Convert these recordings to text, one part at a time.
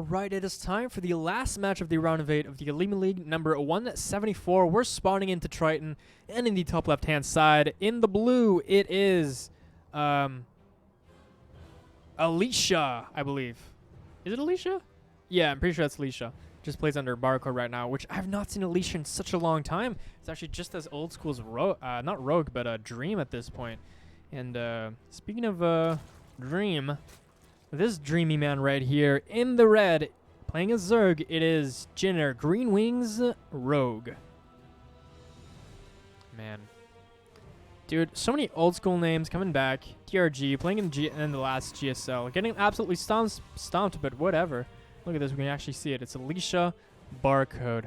Alright, it is time for the last match of the round of 8 of the Olimoleague number 174. We're spawning into Triton, and in the top left-hand side, in the blue, it is Alicia, I believe. Is it Alicia? Yeah, I'm pretty sure that's Alicia. Just plays under Barcode right now, which I've not seen Alicia in such a long time. It's actually just as old school as not Rogue, but Dream at this point. And speaking of Dream, this dreamy man right here in the red, playing as Zerg, it is Jinner, Green Wings, Rogue. Man. Dude, so many old school names coming back. TRG, playing in the last GSL. Getting absolutely stomped, but whatever. Look at this, we can actually see it. It's Alicia, Barcode.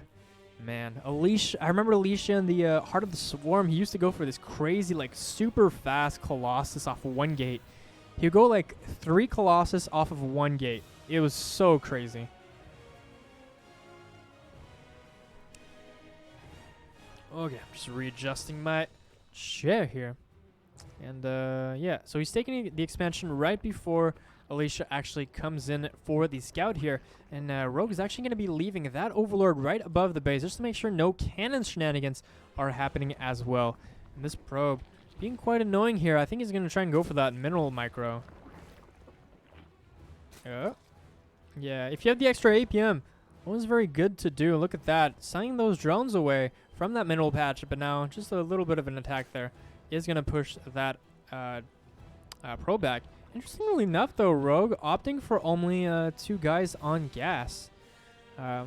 Man, Alicia, I remember Alicia in the Heart of the Swarm. He used to go for this crazy, like, super fast Colossus off of one gate. He would go like 3 Colossus off of one gate. It was so crazy. Okay, I'm just readjusting my chair here. And yeah, so he's taking the expansion right before Alicia actually comes in for the scout here. And Rogue is actually going to be leaving that Overlord right above the base just to make sure no cannon shenanigans are happening as well. And this probe being quite annoying here. I think he's going to try and go for that mineral micro. Yeah, if you have the extra APM, it was very good to do. Look at that. Sending those drones away from that mineral patch, but now just a little bit of an attack there is going to push that pro back. Interestingly enough, though, Rogue opting for only 2 guys on gas. I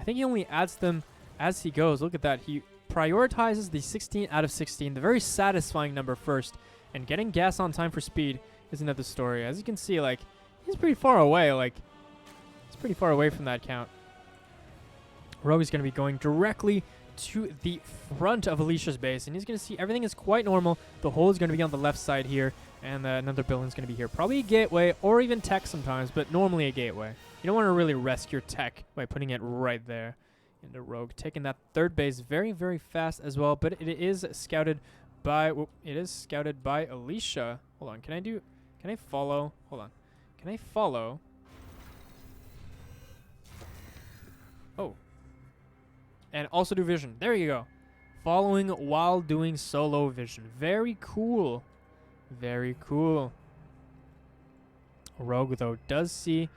think he only adds them as he goes. Look at that. He prioritizes the 16 out of 16, the very satisfying number first, and getting gas on time for speed is another story. As you can see, like, he's pretty far away. Like, he's pretty far away from that count. Rogue is going to be going directly to the front of Alicia's base, and he's going to see everything is quite normal. The hole is going to be on the left side here, and another building is going to be here. Probably a gateway or even tech sometimes, but normally a gateway. You don't want to really risk your tech by putting it right there. And the Rogue taking that third base very, very fast as well, but it is scouted by Alicia. Hold on, can I follow? Hold on. Can I follow? Oh. And also do vision. There you go. Following while doing solo vision. Very cool. Very cool. Rogue, though, does see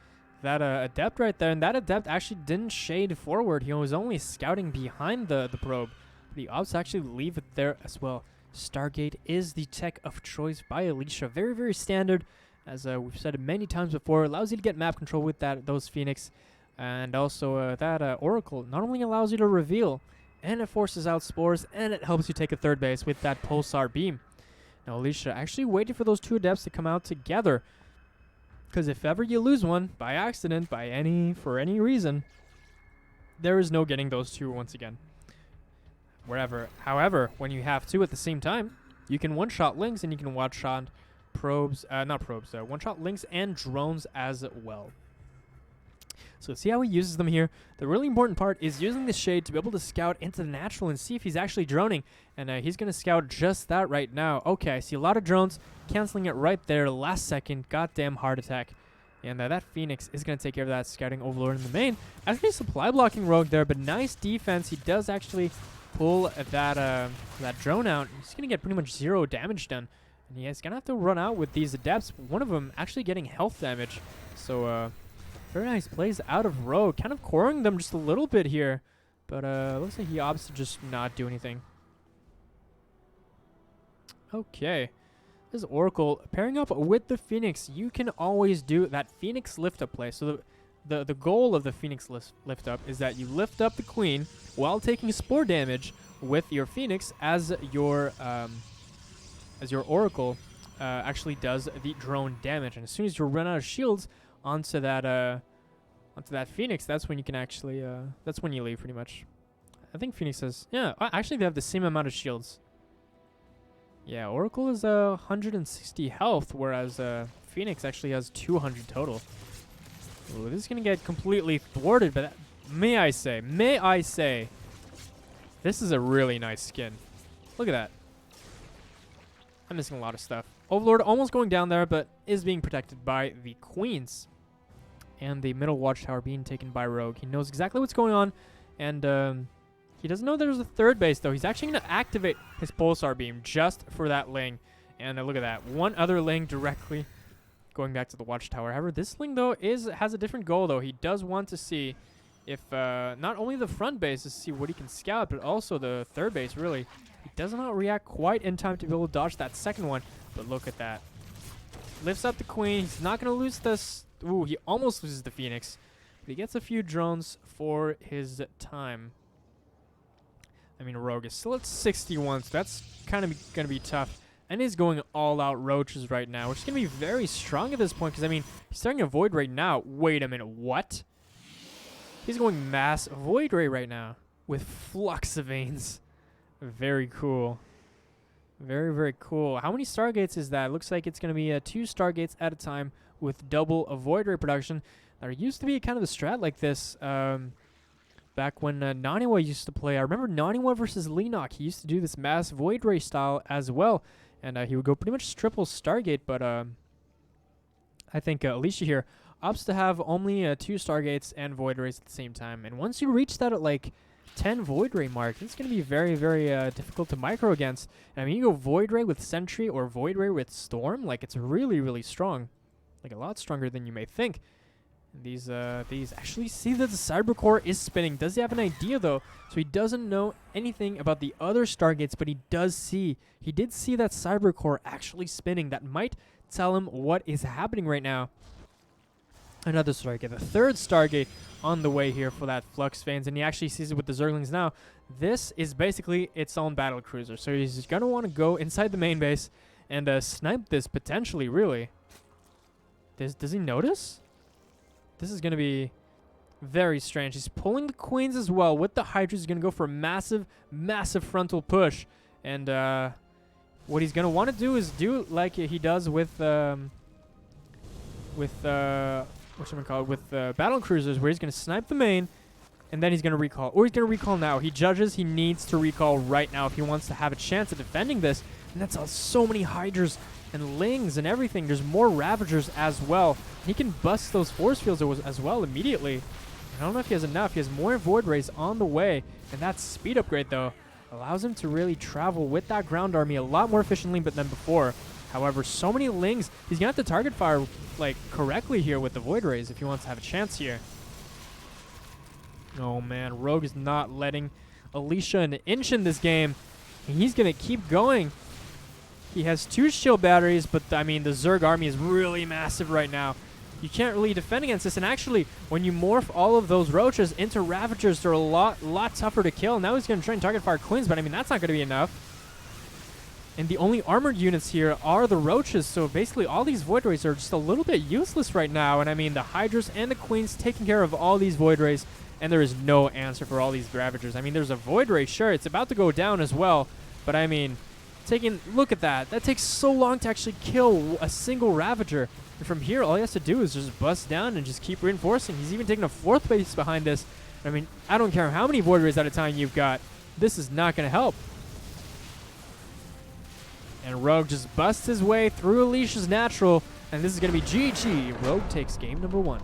that adept right there, and that adept actually didn't shade forward. He was only scouting behind the probe. But the ops actually leave it there as well. Stargate is the tech of choice by Alicia. Very, very standard. As we've said many times before, allows you to get map control with those Phoenix. And also that Oracle not only allows you to reveal, and it forces out spores, and it helps you take a third base with that pulsar beam. Now Alicia actually waited for those 2 adepts to come out together, because if ever you lose one by accident, for any reason, there is no getting those 2 once again. However, when you have 2 at the same time, you can one-shot links and you can one-shot one-shot links and drones as well. So see how he uses them here. The really important part is using the shade to be able to scout into the natural and see if he's actually droning. And he's going to scout just that right now. Okay, I see a lot of drones canceling it right there. Last second, goddamn heart attack. And that Phoenix is going to take care of that scouting Overlord in the main. Actually supply blocking Rogue there, but nice defense. He does actually pull that drone out. He's going to get pretty much 0 damage done. And he's going to have to run out with these adepts. One of them actually getting health damage. So, very nice plays out of Rogue. Kind of coring them just a little bit here. But looks like he opts to just not do anything. Okay. This is Oracle pairing up with the Phoenix. You can always do that Phoenix lift-up play. So the goal of the Phoenix lift-up is that you lift up the Queen while taking spore damage with your Phoenix as your Oracle actually does the drone damage. And as soon as you run out of shields onto that Phoenix, that's when you can actually that's when you leave pretty much. I think Phoenix has, yeah, actually they have the same amount of shields. Yeah, Oracle is 160 health, whereas Phoenix actually has 200 total. Ooh, this is gonna get completely thwarted, but may I say, this is a really nice skin. Look at that. I'm missing a lot of stuff. Overlord almost going down there, but is being protected by the Queens. and the middle watchtower being taken by Rogue. He knows exactly what's going on, and he doesn't know there's a third base, though. He's actually going to activate his pulsar beam just for that Ling. And look at that. One other Ling directly going back to the watchtower. However, this Ling, though, has a different goal, though. He does want to see if not only the front base to see what he can scout, but also the third base, really. He does not react quite in time to be able to dodge that second one. But look at that. Lifts up the Queen. He's not going to lose this. Ooh, he almost loses the Phoenix. But he gets a few drones for his time. I mean, Rogue is still at 61, so that's kind of going to be tough. And he's going all out roaches right now, which is going to be very strong at this point because, I mean, he's starting a Void Ray now. Wait a minute, what? He's going mass Void Ray right now with Flux Veins. Very cool. Very, very cool. How many Stargates is that? Looks like it's going to be 2 Stargates at a time with double Void Ray production. There used to be kind of a strat like this back when Naniwa used to play. I remember Naniwa versus Leenock. He used to do this mass Void Ray style as well. And he would go pretty much triple Stargate, but I think Alicia here opts to have only 2 Stargates and Void Rays at the same time. And once you reach that at like 10 Void Ray mark, it's going to be very, very difficult to micro against. And I mean, you go Void Ray with Sentry or Void Ray with Storm, like it's really, really strong. Like a lot stronger than you may think. These actually see that the Cybercore is spinning. Does he have an idea though? So he doesn't know anything about the other Stargates, but he did see that Cybercore actually spinning. That might tell him what is happening right now. Another Stargate, the third Stargate on the way here for that Flux Veins, and he actually sees it with the Zerglings now. This is basically its own battle cruiser, so he's gonna want to go inside the main base and snipe this potentially. Really, does he notice? This is going to be very strange. He's pulling the Queens as well. With the Hydras, he's going to go for a massive, massive frontal push. And what he's going to want to do is do like he does with battle cruisers, where he's going to snipe the main, and then he's going to recall. Or he's going to recall now. He judges he needs to recall right now if he wants to have a chance at defending this. And that's so many Hydras and Lings and everything. There's more Ravagers as well. He can bust those force fields as well immediately. I don't know if he has enough. He has more Void Rays on the way. And that speed upgrade, though, allows him to really travel with that ground army a lot more efficiently than before. However, so many Lings, he's going to have to target fire like correctly here with the Void Rays if he wants to have a chance here. Oh, man. Rogue is not letting Alicia an inch in this game. And he's going to keep going. He has 2 shield batteries, but I mean, the Zerg army is really massive right now. You can't really defend against this. And actually, when you morph all of those Roaches into Ravagers, they're a lot tougher to kill. Now he's going to try and target fire Queens, but I mean, that's not going to be enough. And the only armored units here are the Roaches, so basically all these Void Rays are just a little bit useless right now. And I mean, the Hydras and the Queens taking care of all these Void Rays, and there is no answer for all these Ravagers. I mean, there's a Void Ray, sure, it's about to go down as well, but I mean, look at that. That takes so long to actually kill a single Ravager. And from here, all he has to do is just bust down and just keep reinforcing. He's even taking a 4th base behind this. I mean, I don't care how many Void Rays at a time you've got. This is not going to help. And Rogue just busts his way through Alicia's natural. And this is going to be GG. Rogue takes game number 1.